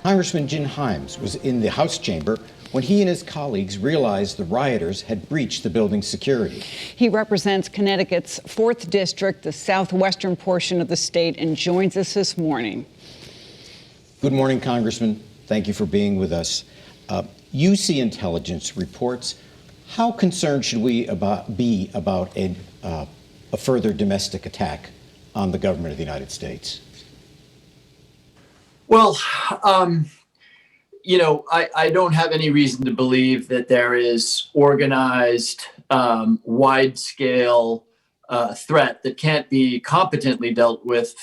Congressman Jim Himes was in the House chamber when he and his colleagues realized the rioters had breached the building's security. He represents Connecticut's 4th District, the southwestern portion of the state, and joins us this morning. Good morning, Congressman. Thank you for being with us. You see intelligence reports. How concerned should we be about a further domestic attack on the government of the United States? Well, I don't have any reason to believe that there is organized, wide-scale threat that can't be competently dealt with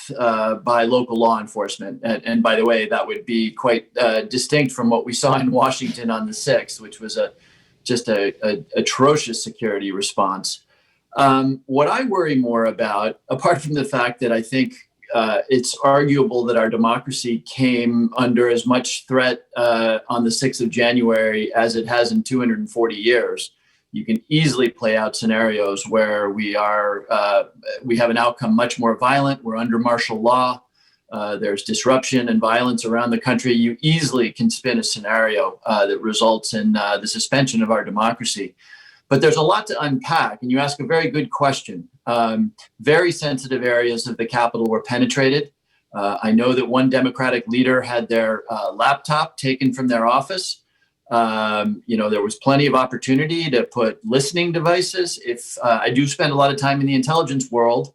by local law enforcement. And by the way, that would be quite distinct from what we saw in Washington on the 6th, which was just a atrocious security response. What I worry more about, apart from the fact that I think it's arguable that our democracy came under as much threat on the 6th of January as it has in 240 years. You can easily play out scenarios where we have an outcome much more violent. We're under martial law. There's disruption and violence around the country. You easily can spin a scenario that results in the suspension of our democracy. But there's a lot to unpack, and you ask a very good question. Very sensitive areas of the Capitol were penetrated. I know that one Democratic leader had their laptop taken from their office. There was plenty of opportunity to put listening devices. If I do spend a lot of time in the intelligence world,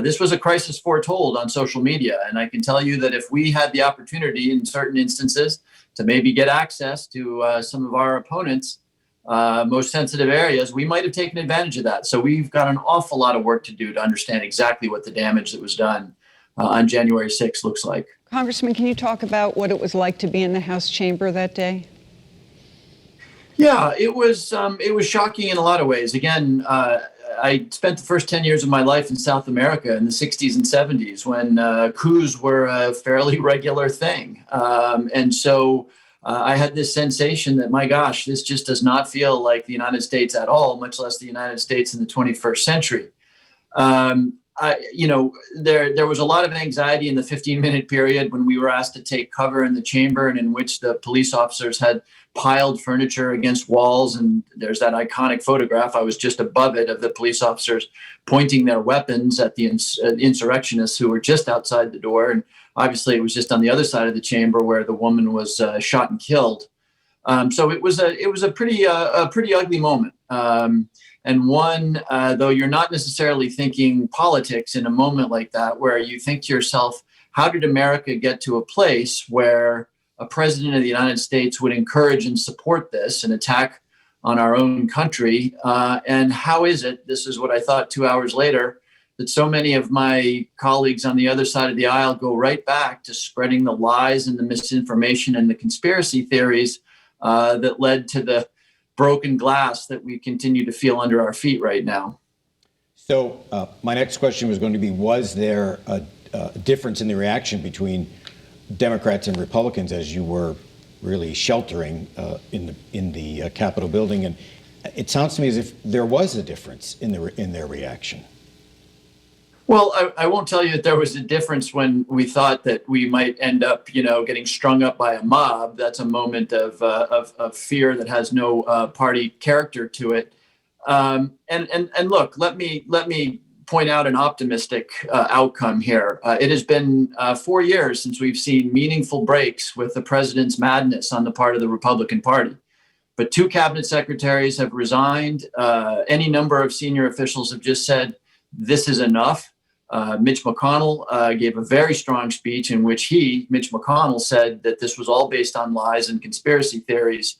this was a crisis foretold on social media. And I can tell you that if we had the opportunity in certain instances to maybe get access to some of our opponents' most sensitive areas, we might have taken advantage of that. So we've got an awful lot of work to do to understand exactly what the damage that was done on January 6th looks like. Congressman, can you talk about what it was like to be in the House chamber that day? Yeah, it was shocking in a lot of ways. Again, I spent the first 10 years of my life in South America in the 60s and 70s when coups were a fairly regular thing. And so I had this sensation that, my gosh, this just does not feel like the United States at all, much less the United States in the 21st century. There was a lot of anxiety in the 15-minute period when we were asked to take cover in the chamber, and in which the police officers had piled furniture against walls. And there's that iconic photograph, I was just above it, of the police officers pointing their weapons at the insurrectionists who were just outside the door. And obviously, it was just on the other side of the chamber where the woman was shot and killed. So it was a pretty ugly moment. And one, though you're not necessarily thinking politics in a moment like that, where you think to yourself, how did America get to a place where a president of the United States would encourage and support this, an attack on our own country? And how is it, this is what I thought 2 hours later, that so many of my colleagues on the other side of the aisle go right back to spreading the lies and the misinformation and the conspiracy theories that led to the broken glass that we continue to feel under our feet right now. So my next question was going to be, was there a difference in the reaction between Democrats and Republicans as you were really sheltering in the Capitol building? And it sounds to me as if there was a difference in their reaction. Well, I won't tell you that there was a difference when we thought that we might end up, getting strung up by a mob. That's a moment of fear that has no party character to it. And look, let me point out an optimistic outcome here. It has been 4 years since we've seen meaningful breaks with the president's madness on the part of the Republican Party. But 2 cabinet secretaries have resigned. Any number of senior officials have just said, this is enough. Mitch McConnell gave a very strong speech in which Mitch McConnell, said that this was all based on lies and conspiracy theories.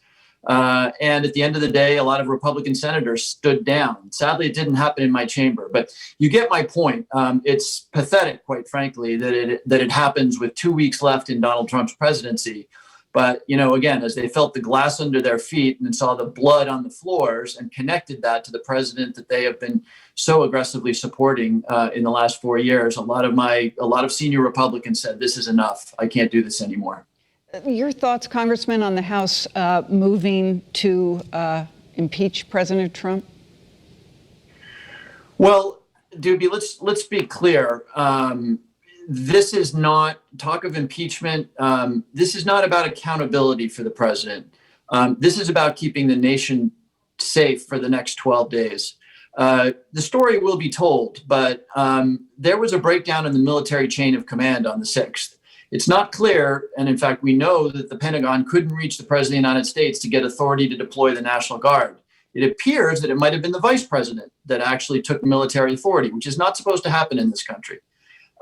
And at the end of the day, a lot of Republican senators stood down. Sadly, it didn't happen in my chamber, but you get my point. It's pathetic, quite frankly, that it happens with 2 weeks left in Donald Trump's presidency. But, again, as they felt the glass under their feet and saw the blood on the floors and connected that to the president that they have been so aggressively supporting in the last 4 years, a lot of senior Republicans said, this is enough. I can't do this anymore. Your thoughts, Congressman, on the House moving to impeach President Trump? Well, Doobie, let's be clear. this is not talk of impeachment. This is not about accountability for the president. This is about keeping the nation safe for the next 12 days. The story will be told, but there was a breakdown in the military chain of command on the 6th. It's not clear, and in fact, we know that the Pentagon couldn't reach the President of the United States to get authority to deploy the National Guard. It appears that it might have been the Vice President that actually took military authority, which is not supposed to happen in this country.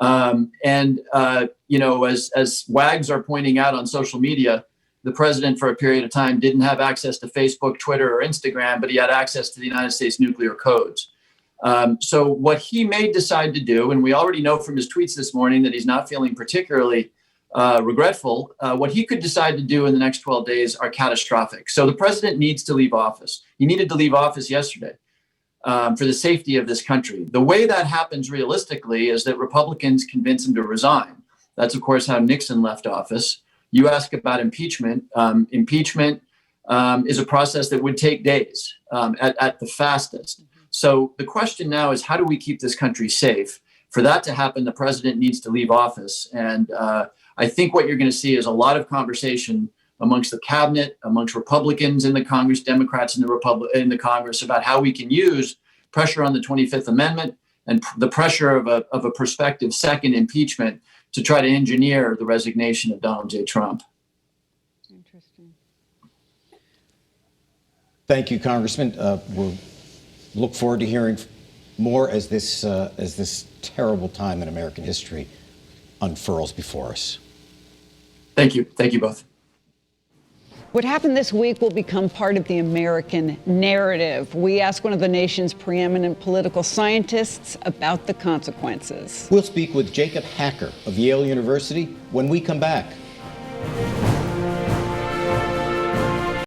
You know, as wags are pointing out on social media, the president for a period of time didn't have access to Facebook, Twitter, or Instagram, but he had access to the United States nuclear codes. So what he may decide to do, and we already know from his tweets this morning that he's not feeling particularly regretful, what he could decide to do in the next 12 days are catastrophic. So the president needs to leave office. He needed to leave office yesterday for the safety of this country. The way that happens realistically is that Republicans convince him to resign. That's, of course, how Nixon left office. You ask about impeachment. Impeachment is a process that would take days at the fastest. So the question now is, how do we keep this country safe? For that to happen, the president needs to leave office. And I think what you're going to see is a lot of conversation amongst the cabinet, amongst Republicans in the Congress, Democrats in the Congress, about how we can use pressure on the 25th Amendment and the pressure of a prospective second impeachment to try to engineer the resignation of Donald J. Trump. Interesting. Thank you, Congressman. We'll look forward to hearing more as this terrible time in American history unfurls before us. Thank you. Thank you both. What happened this week will become part of the American narrative. We asked one of the nation's preeminent political scientists about the consequences. We'll speak with Jacob Hacker of Yale University when we come back.